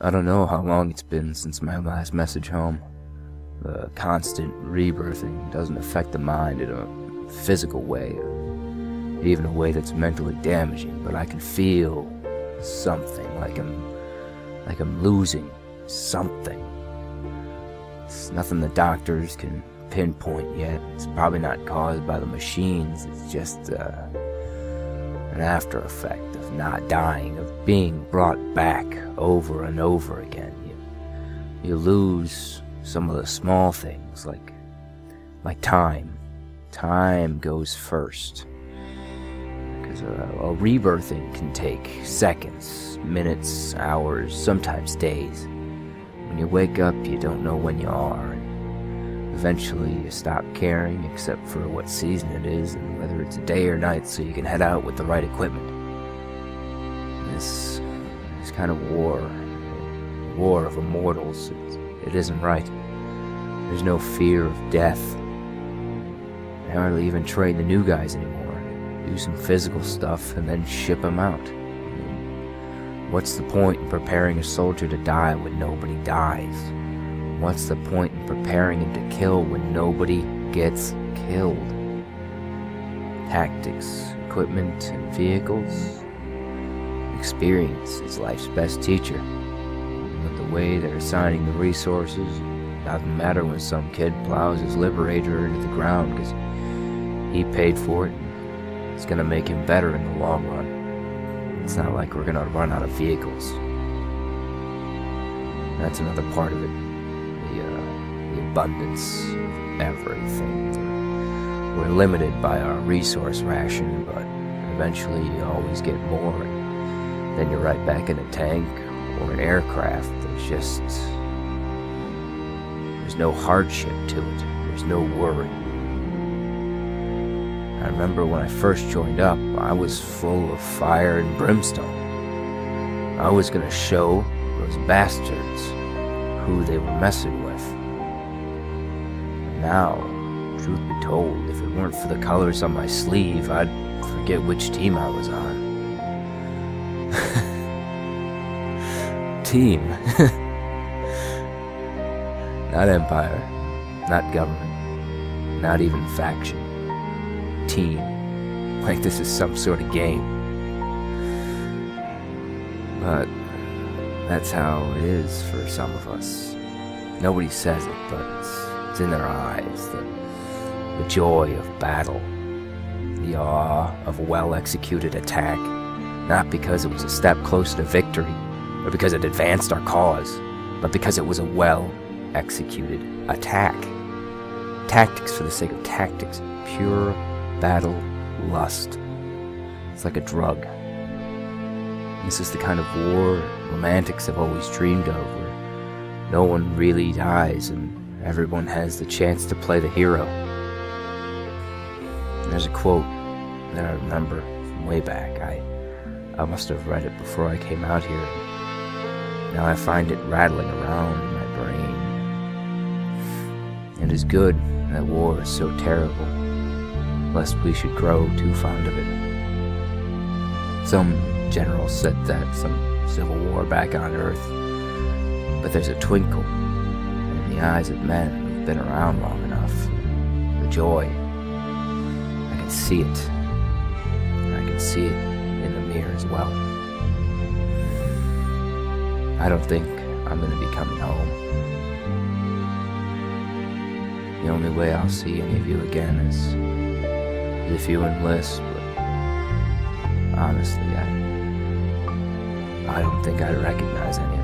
I don't know how long it's been since my last message home. The constant rebirthing doesn't affect the mind in a physical way, or even a way that's mentally damaging, but I can feel something, like I'm losing something. It's nothing the doctors can pinpoint yet. It's probably not caused by the machines. It's just an after effect of not dying, of being brought back over and over again. You lose some of the small things, like time. Time goes first. Because a rebirthing can take seconds, minutes, hours, sometimes days. When you wake up, you don't know when you are. And eventually, you stop caring, except for what season it is, and whether it's a day or night, so you can head out with the right equipment. This kind of war of immortals, it isn't right. There's no fear of death. They hardly even train the new guys anymore. Do some physical stuff and then ship them out. What's the point in preparing a soldier to die when nobody dies? What's the point in preparing him to kill when nobody gets killed? Tactics, equipment, and vehicles. Experience is life's best teacher. But the way they're assigning the resources, it doesn't matter when some kid plows his Liberator into the ground because he paid for it. It's gonna make him better in the long run. It's not like we're gonna run out of vehicles. That's another part of it. The abundance of everything. We're limited by our resource ration, but eventually you always get more. And then you're right back in a tank or an aircraft. There's no hardship to it. There's no worry. I remember when I first joined up, I was full of fire and brimstone. I was gonna show those bastards who they were messing with. Now, truth be told, if it weren't for the colors on my sleeve, I'd forget which team I was on. Team. Not empire, not government, not even faction. Team, like this is some sort of game. But that's how it is for some of us. Nobody says it, but it's in their eyes. The joy of battle, the awe of a well-executed attack, not because it was a step closer to victory, or because it advanced our cause, but because it was a well-executed attack. Tactics for the sake of tactics, pure battle lust. It's like a drug. This is the kind of war romantics have always dreamed of, where no one really dies and everyone has the chance to play the hero. And there's a quote that I remember from way back. I must have read it before I came out here. Now I find it rattling around in my brain. It is good that war is so terrible, lest we should grow too fond of it. Some general said that, some civil war back on Earth, but there's a twinkle in the eyes of men who've been around long enough. The joy. I can see it. And I can see it in the mirror as well. I don't think I'm going to be coming home. The only way I'll see any of you again is if you enlist, but honestly, I don't think I'd recognize any